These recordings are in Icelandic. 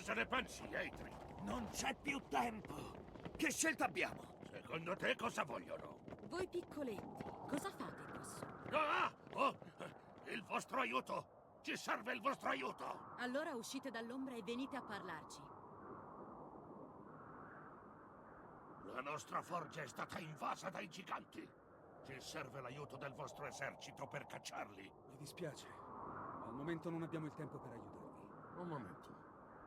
Cosa ne pensi, Eitri? Non c'è più tempo. Che scelta abbiamo? Secondo te cosa vogliono? Voi piccoletti, cosa fate quassù? Oh, il vostro aiuto! Ci serve il vostro aiuto! Allora uscite dall'ombra e venite a parlarci. La nostra forgia è stata invasa dai giganti. Ci serve l'aiuto del vostro esercito per cacciarli. Mi dispiace. Al momento non abbiamo il tempo per aiutarvi. Un momento.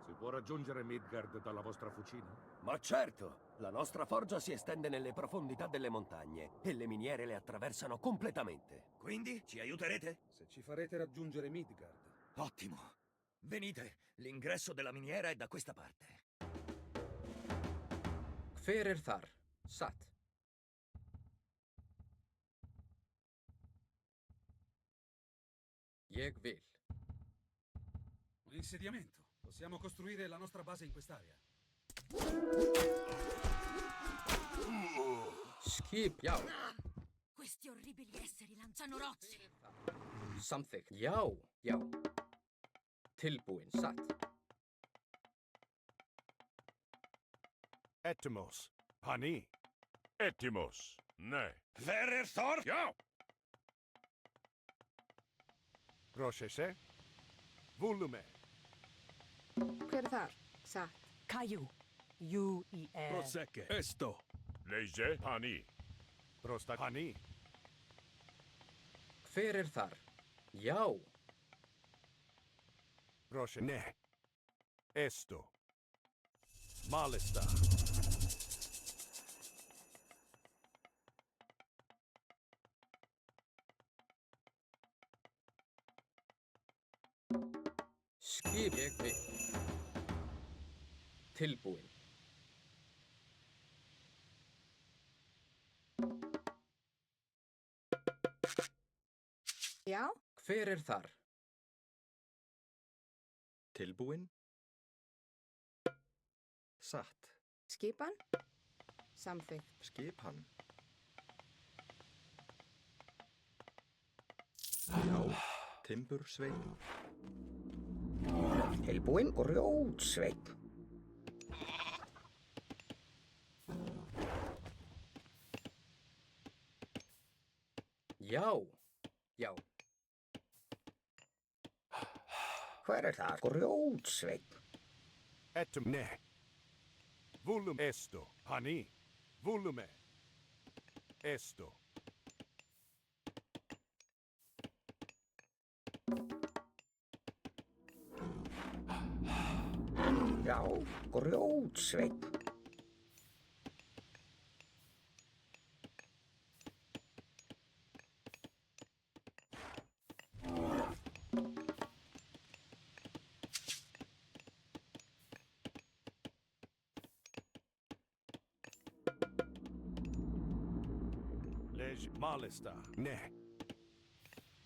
Si può raggiungere Midgard dalla vostra fucina? Ma certo! La nostra forgia si estende nelle profondità delle montagne e le miniere le attraversano completamente. Quindi ci aiuterete? Se ci farete raggiungere Midgard. Ottimo. Venite, l'ingresso della miniera è da questa parte. Kverir þar, satt. Ég vil. Un insediamento. Possiamo costruire la nostra base in quest'area. Skip, já. Questi orribili esseri lanciano rocce. Samþykkt, já, já. Tilbúin, satt. Etymos. Pani. Etymos. Ναι. Vererthor! Ja! Πρόσεχε. Βούλουμε. Hver er þar? Satt. Kaju. J-U-I-R. Prosecche. Esto. Leise Pani. Προς τα Pani. Kverir þar, já. Πρόσεχε. Ναι. Έστω. Μάλιστα. Skip, ég vil. Tilbúin. Já, Hver er þar? Tilbúin. Satt. skipan. Samþykkt. Skipan. Já. Timbursveinn. Tilbúin og Rjótsveinn. Já, já. Hver er það? Rjótsveinn. Etym. Ναι. Βούλουμε. Έστω. Pani. Βούλουμε. Έστω. Já, Rjótsveinn. Μάλιστα. Ναι.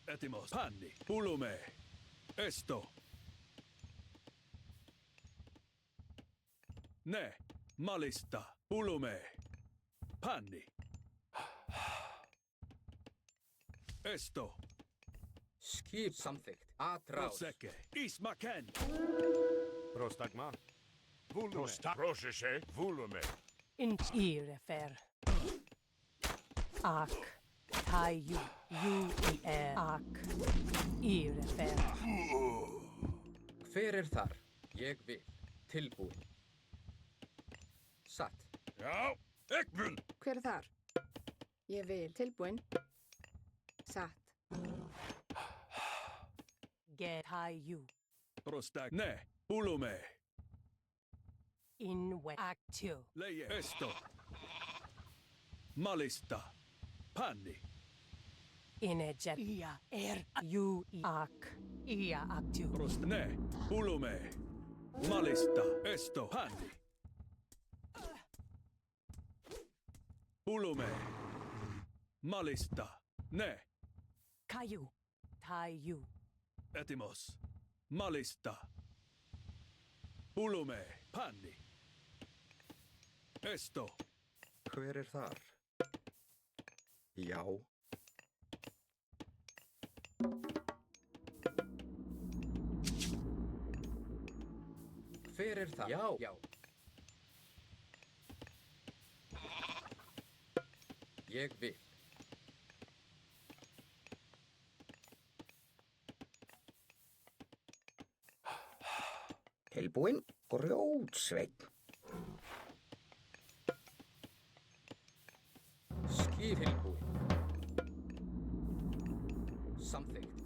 Etymos. Panni. Pulume. Esto. Ναι. Μάλιστα. Pulume. Panni. Esto. Skip, samþykkt. Atrás. Prosecche. Ismaken. Πρόσταγμα. Βούλουμε. Πρόσεχε. Βούλουμε. Intirefer. Ak. Kaju. J-U-I-R. Ak. Irefer. Hver er þar? Ég vil. Tilbúin. Satt. Já, Ekmun. Hver er þar? Ég vil. Tilbúin. Satt. Get Kaju. Prostak. Ναι. Pulume. Inwe. Actio. Leie. Esto. Malista. Panni. Inejet. Ia. Ju-I-Ak. Ia. Actio. Prost. Ναι. Pulume. Malista. Esto. Panni. Pulume. Malista. Ναι. Kaju. Taju. Etymos. Malista. Pulume. Panni. Esto. Hver er þar? Já. Hver Hver er það? Já, já. Ég vil. Tilbúinn, grjótsveinn. Skip tilbúin. Samþykkt.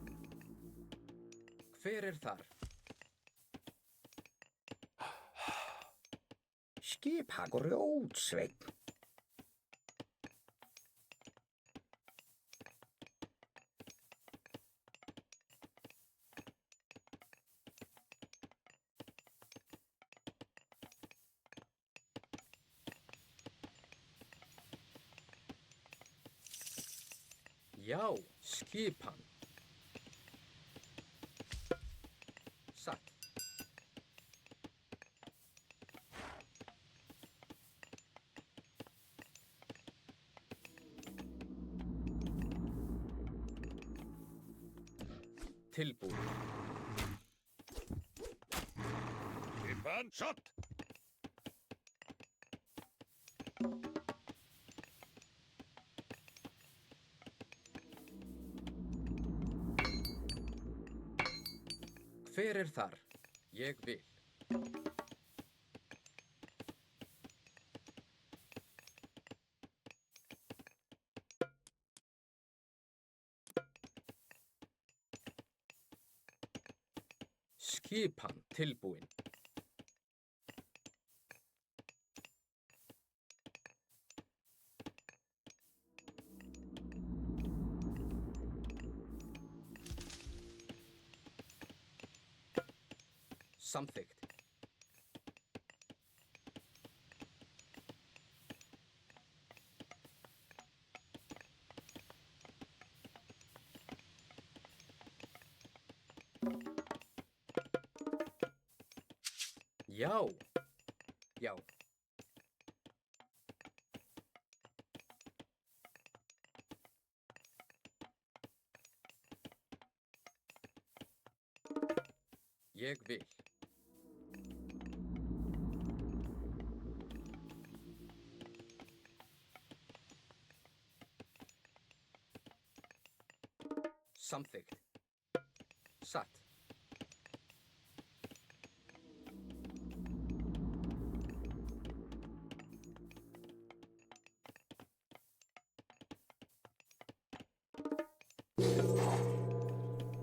Hver er þar? Skipa grjótsveinn. Já, skipan. Satt. Tilbúin. Skipan, satt! Hver er þar? Ég vil. Skipan tilbúin. Samþykkt. Já. Já. Ég vil. Samþykkt. Satt.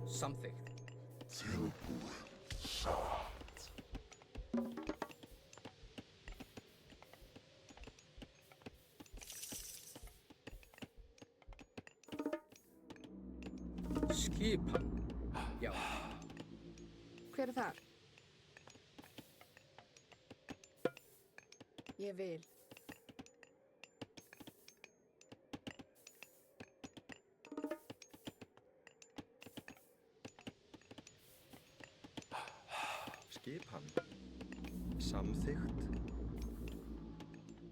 Samþykkt. Skipan. Já. Hver er þar? Ég vil. Skipan. Samþykkt.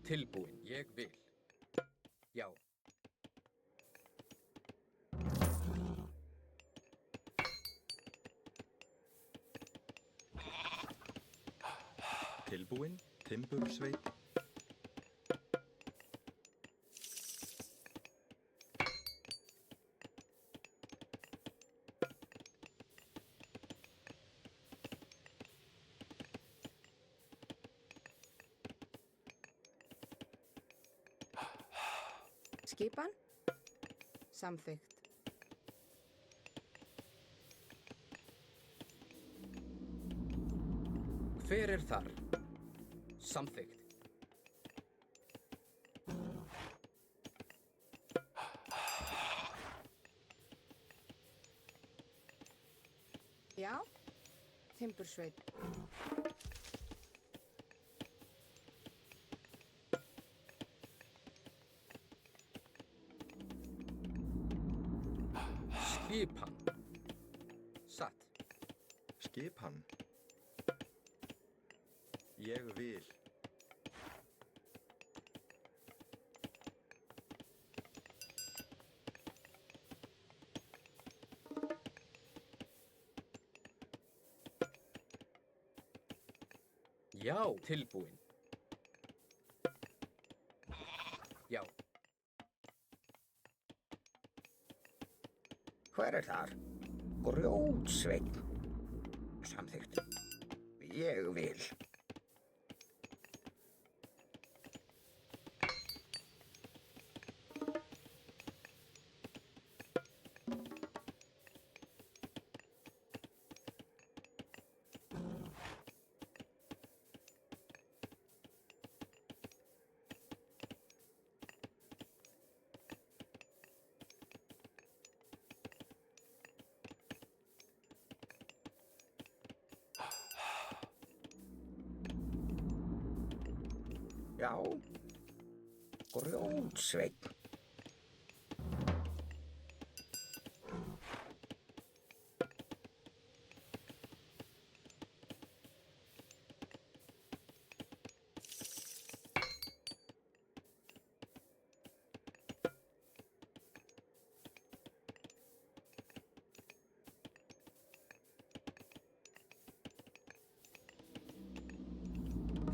Tilbúin. Ég vil. Já. Tilbúinn, timbursveinn. Skipan. Samþykkt. Hver er þar? Samþykkt. Já. Timbursveinn. Skipan. Satt. Skipan. Ég vil. Já, tilbúin. Já, Hver er þar? Grjótsveinn. Samþykkt. Ég vil. Já. Grjótsveinn.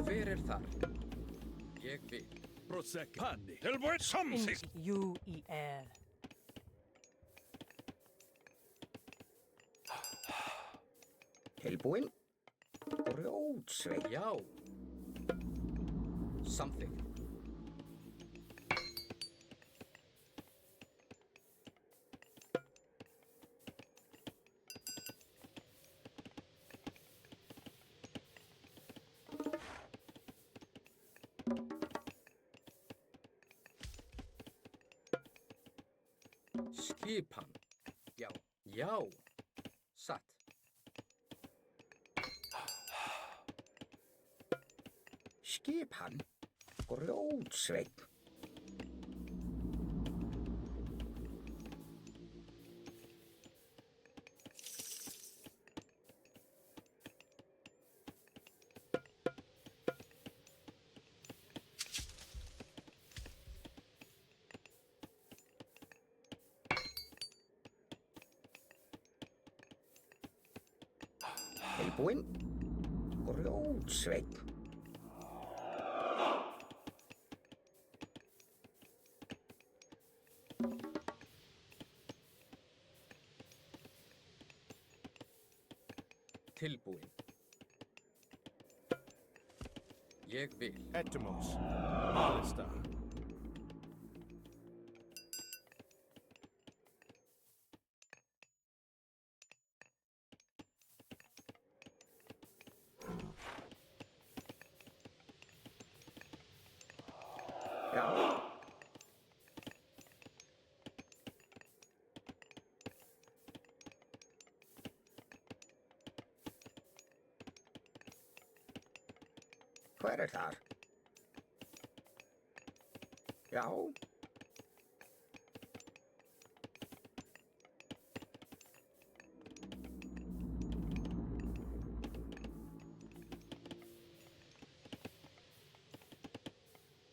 hver er þar? Ég vil. Prosekani. Tilbúin samþykkt. J-U-I-R. Tilbúin. Grjótsveinn. Já. Samþykkt. Skipan. Já. Já. Satt. Skipan. Grjótsveinn. Tilbúin. Grjótsveinn. Tilbúin. Ég vil. Etymos. Alistar. Já. Hver er þar? Já.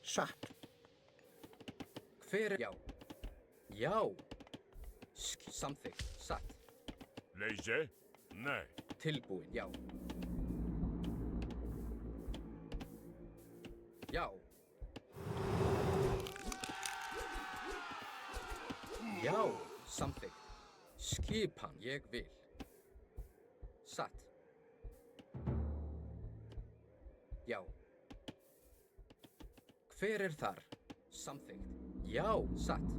Satt. Hver er... Já. Já. Samþykkt. Satt. Leysi? Nei. Tilbúin. Já. Já. Já. Samþykkt. Skipan. Ég vil. Satt. Já. Hver er þar? Samþykkt. Já. Satt.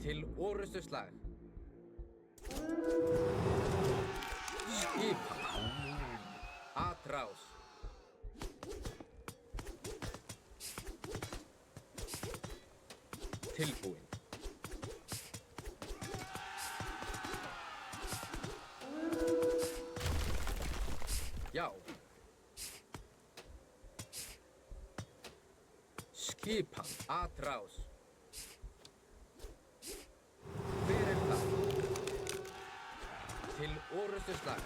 Til orustu slag. Skipan. Atrás. Tilbúin. Já. Skipan. Atrás. Hver er það? Til orustu slag.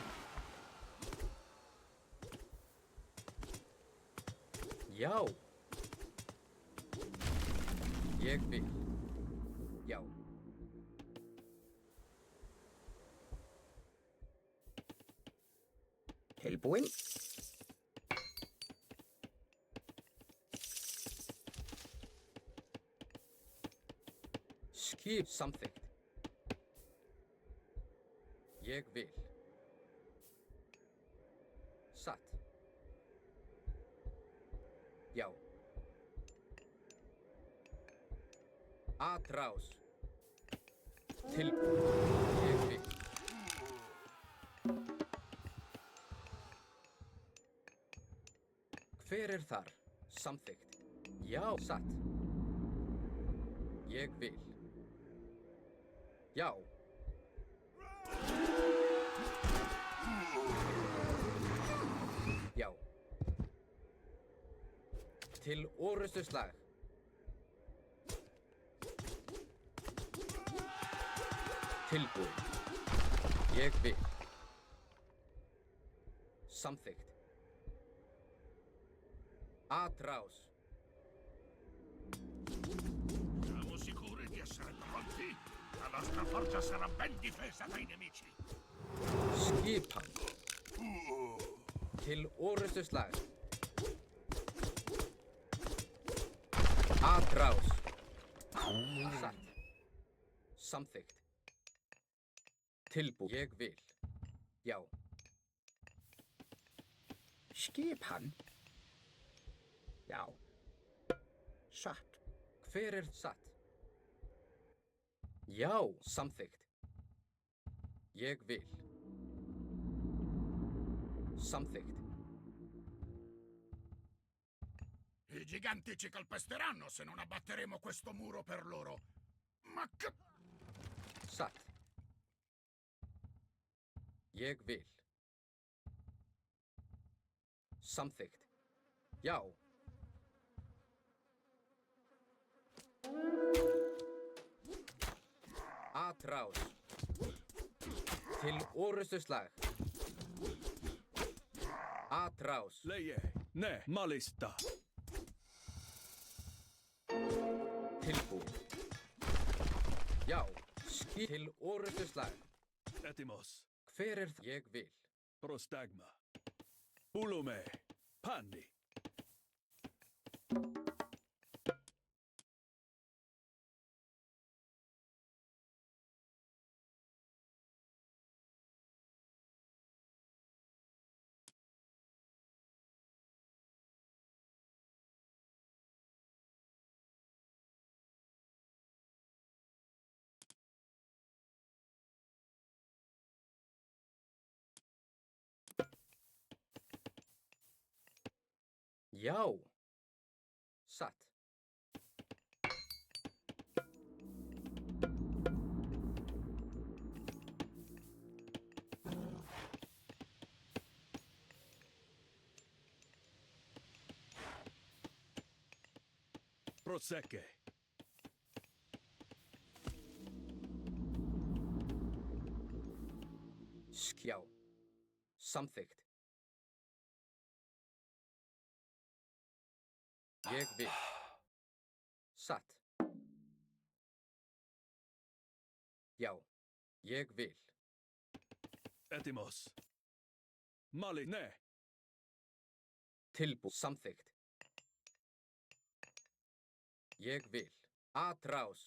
Já. Ég vil. Já. Tilbúin. Skip samþykkt. Ég vil. Satt. Já. Atrás. Tilbúið. Ég vil. Hver þar? Samþykkt. Já, satt. Ég vil. Já. Já. Til orrustuslag. Tilbúið. Ég vil. Samþykkt. Atrás. Siamo sicuri di essere pronti? La nostra forgia sarà ben difesa dai nemici. Skipan. Til orrustuslag. Atrás. Satt. Samþykkt. Tilbúið. Ég vil. Já. Skipan. Já. Satt. Hver satt? Já, samþykkt. Ég vil. Samþykkt. I giganti ci calpesteranno se non abbatteremo questo muro per loro. Ma che... Satt. Ég vil. Samþykkt. Já. Atrás. Til orrustuslag. Atrás. Leie. Ne. Malista. Tilbúið. Já. Til orrustuslag. Etimos. Hver ég vil. Prostagma. Ulume. Panni. Já. Satt. Prosecche. Skjá. Samþykkt. Ég vil. Satt. Já. Ég vil. Etimos. Mali. Ne. Tilbúið. Samþykkt. Ég vil. Atrás.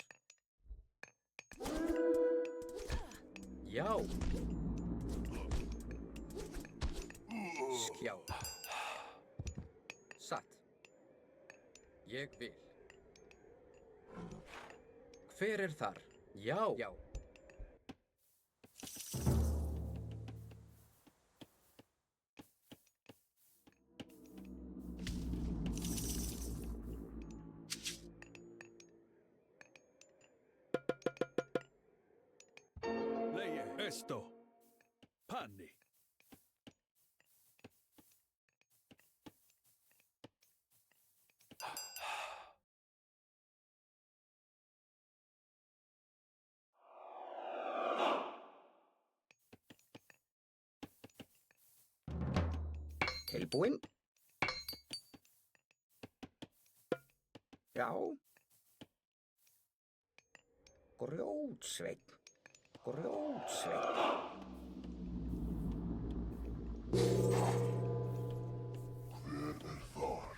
Já. Skjá. Satt. Ég vil. Hver þar? Já. Já. Leie. Esto. Panni. Tilbúinn. Já. Grjótsveinn. Grjótsveinn. Þar.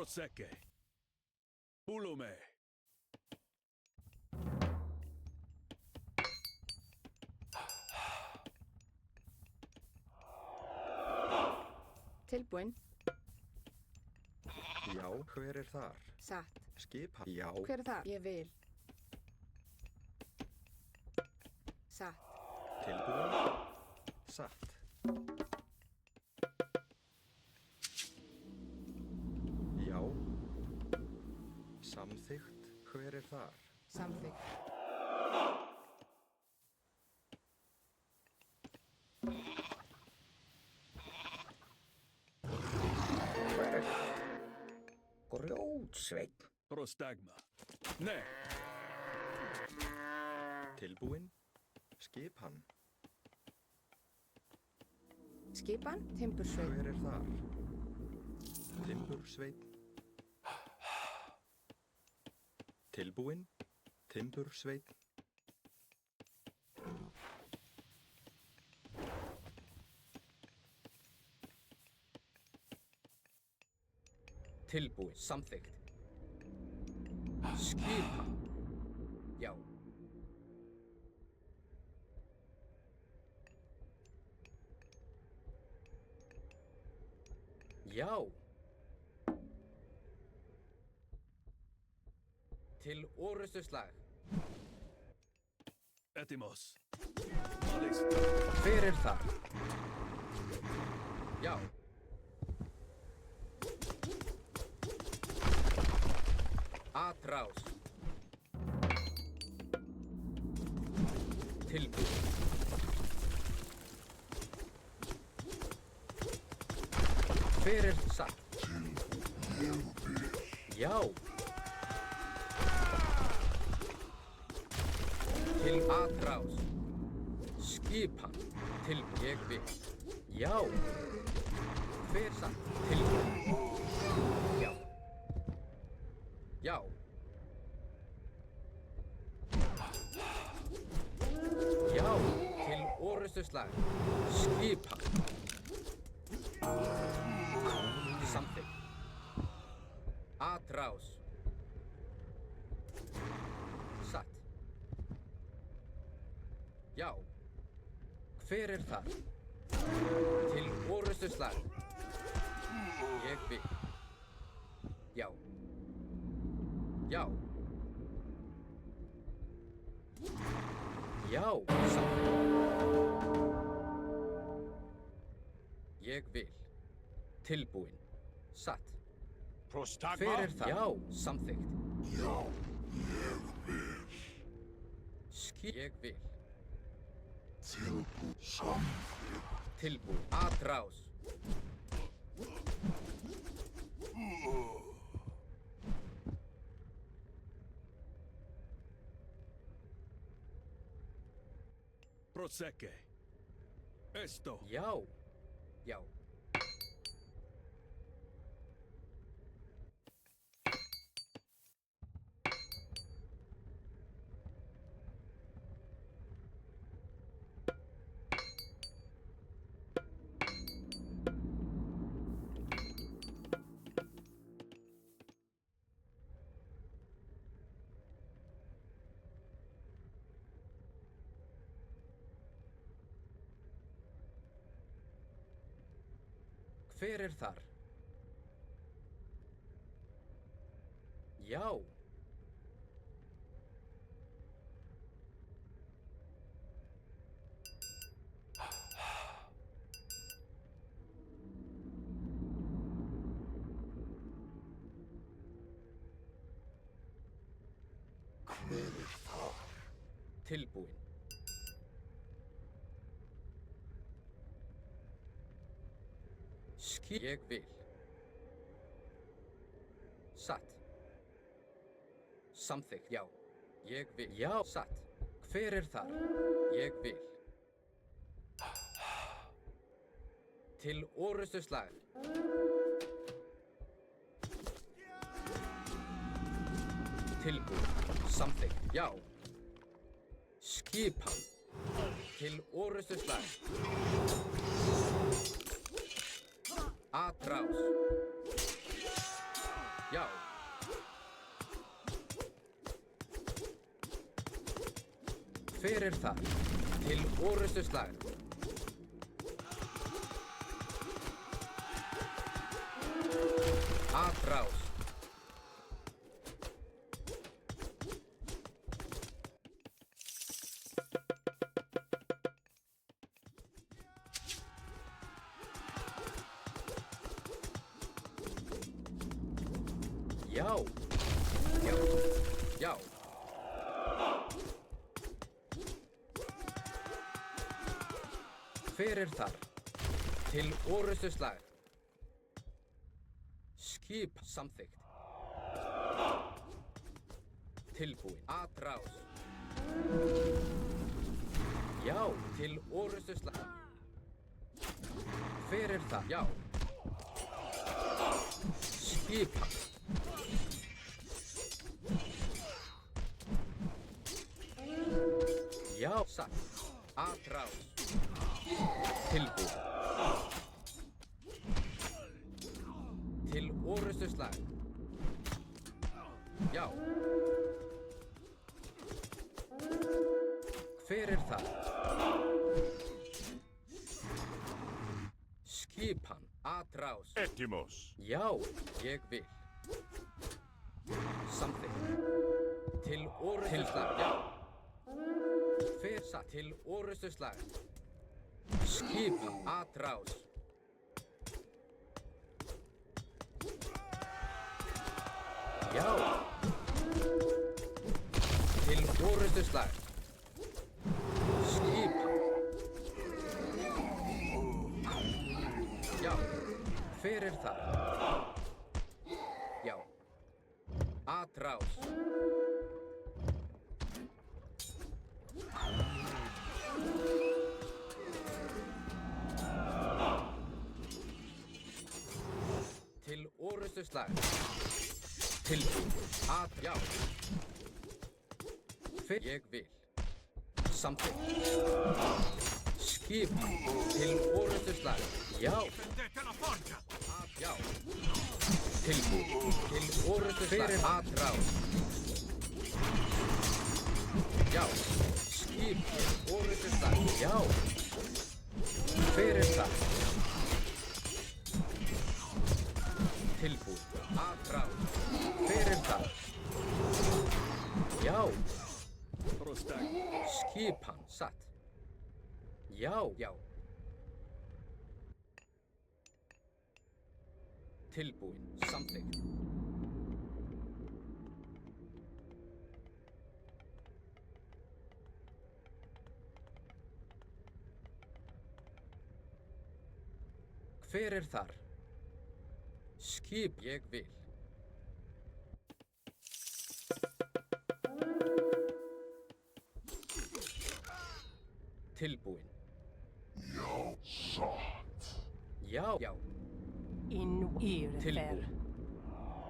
Prosecke. Ulume. Tilbúin. Já, hver er þar? Satt. Skipan. Já. Hver er það? Ég vil. Satt. Tilbúin. Satt. Já. Samþykkt. Hver er þar? Samþykkt. Grjótsveinn. Prostagma. Nei. Tilbúin. Skipan. Skipan, timbursveinn. Hver er þar? Timbursveinn. Tilbúin. Timbursveinn. Tilbúin. Samþykkt. Skipan. Já. Já. Til orustuslag. Etimos. Malis. Hver er þar? Já. Atrás. Tilbúin. Hver er satt? Já. Til atrás. Skipan. Til ég vil. Já. Hver satt? Tilbúin. Já. Já. Já. Til orustuslag. Skipan. Samþykkt. Atrás. Satt. Já. Hver er þar? Til orustuslag. Ég vil. Já. Já. Já, samþykkt. Ég vil. Tilbúin. Satt. Prostagma? Hver er það? Já, samþykkt. Já, ég vil. Ég vil. Tilbúin. Samþykkt. Tilbúin. Atrás. Prosecke. Esto. Já. Já. Hver er þar? Já. Hver er þar? Tilbúin. Ég vil. Satt. Samþykkt. Já. Ég vil. Já. Satt. Hver er þar? Ég vil. Til orustuslag. Tilbúin. Samþykkt. Já. Skipan. Til orustuslag. Atrás. Hver er þar? Til orustu slag. Atrás. Já. Já. Já. Hver er þar? Til orustu slag. Skip samþykkt. Tilbúin. Atrás. Já, til orustu slag. Hver er það? Já. Skipa. Já, satt. Atrás. Tilbúin. Til orustu slag. Já. Hver er það? Skipan. Atrás. Ettimos. Já, ég vil. Samþykkt. Til orustu slag. Já. Hver satt? Til orustu slag. Skipan. Atrás. Já. Til orustu slag. Skipa. Já. Hver er það? Já. Atrás. Til orustu slag. Tilbúin. Já. Hver ég vil. Samþykkt. Skip. Til orustu slag. Já. Já. Tilbúin. Til orustu slag. Hver er atrás? Já. Skip. Til orustu slag. Já. Hver er það? Tilbúin. Atrás. Hver er það? Já. Skipan satt. Já, já. Tilbúin. Samþykkt. Hver er þar? Skip ég vil. Tilbúin. Já, satt. Já, já. Tilbúin.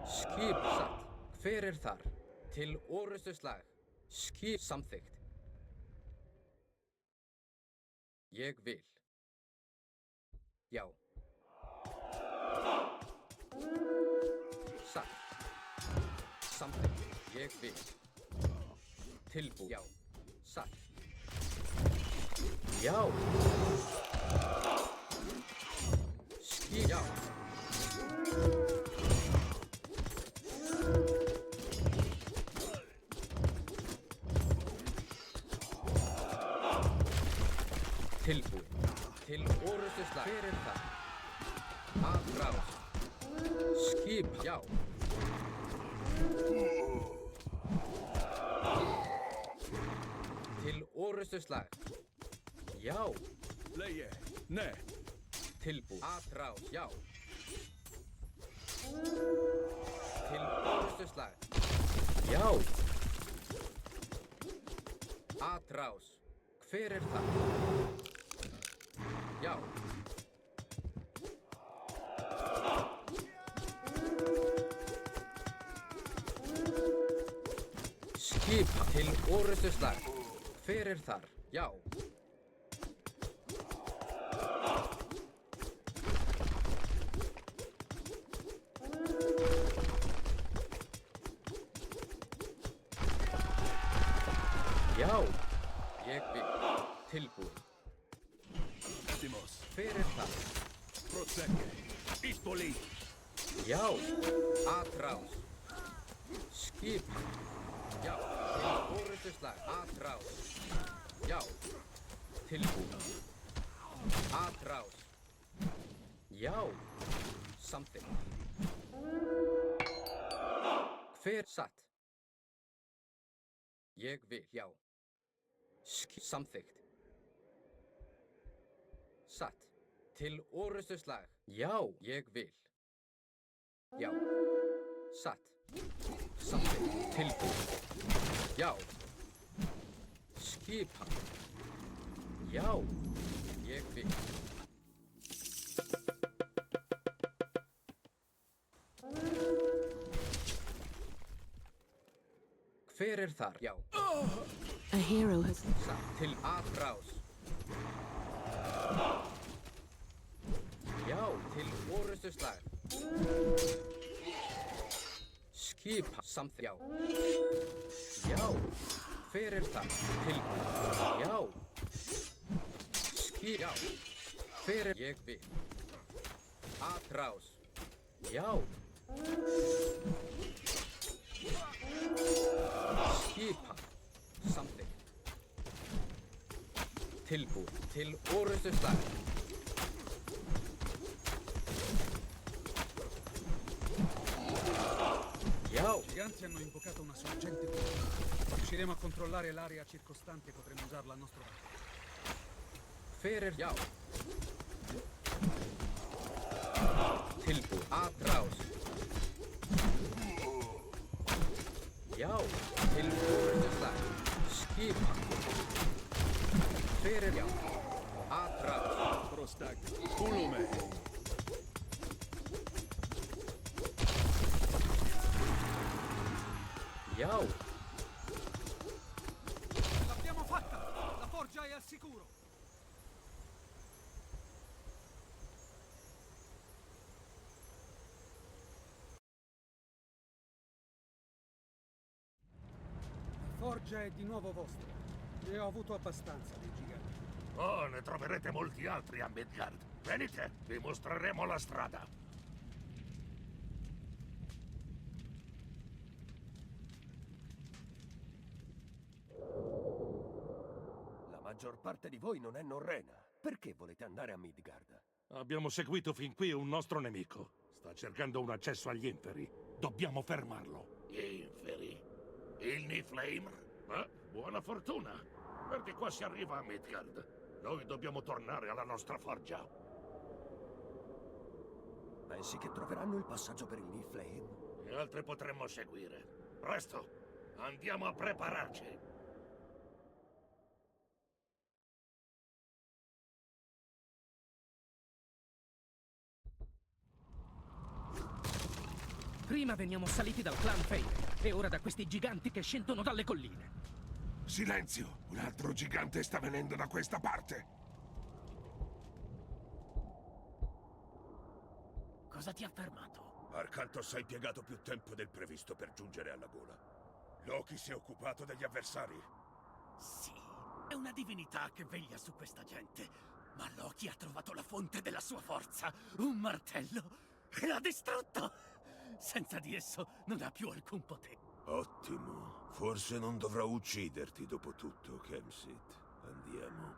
Skip satt. Hver er þar? Til orustu slag. Skip samþykkt. Ég vil. Já. Satt. Samþykkt. Ég vil. Tilbúin. Já. Satt. Já. Skip. Já. Tilbúin. Til orustu slag. Hver er það? Atrás. Skip. Já. Til orustu slag. Já. Leie. Ne. Tilbúin. Atrás. Já. Til orustu slag. Já. Atrás. Hver er það? Já. Skipa. Til orustu slag. Hver er þar? Já. Já. Pistoli! Já, atrás. Skipan. Já, til orrustuslag. Atrás. Já, tilbúin. Atrás. Já, samþykkt. Hver satt? Ég vil, já. Samþykkt. Satt. Til orrustuslag. Já, ég vil. Já. Satt. Samþykkt. Tilbúin. Já. Skipan. Já, ég vil. Hver þar? Já. A hero has... Satt. Til atrás. Já, til orrustuslag. Skipa samþykkt. Já. Já. Hver þar? Tilbúin. Já. Já. Hver ég vil. Atrás. Já. Skipa samþykkt. Tilbúin. Til orrustuslag. I giganti hanno invocato una sorgente. Riusciremo a controllare l'area circostante e potremo usarla a nostro vantaggio. Hver já. Tilbúin. Atrás. Já. Til orrustuslag. Skipan. Hver já. Atrás. Prostak. Kulume. Já. L'abbiamo fatta! La forgia è al sicuro! La forgia è di nuovo vostra. Ne ho avuto abbastanza dei giganti. Oh, ne troverete molti altri a Midgard. Venite, vi mostreremo la strada. La maggior parte di voi non è norrena. Perché volete andare a Midgard? Abbiamo seguito fin qui un nostro nemico. Sta cercando un accesso agli inferi. Dobbiamo fermarlo. Gli inferi? Il Niflheim? Buona fortuna. Perché qua si arriva a Midgard. Noi dobbiamo tornare alla nostra forgia. Pensi che troveranno il passaggio per il Niflheim? E altri potremmo seguire. Presto, andiamo a prepararci. Prima veniamo assaliti dal clan Fey e ora da questi giganti che scendono dalle colline. Silenzio! Un altro gigante sta venendo da questa parte. Cosa ti ha fermato? Arcantos ha impiegato più tempo del previsto per giungere alla gola. Loki si è occupato degli avversari. Sì, è una divinità che veglia su questa gente. Ma Loki ha trovato la fonte della sua forza, un martello, e l'ha distrutto! Senza di esso non ha più alcun potere. Ottimo. Forse non dovrò ucciderti dopo tutto, Kemsit. Andiamo.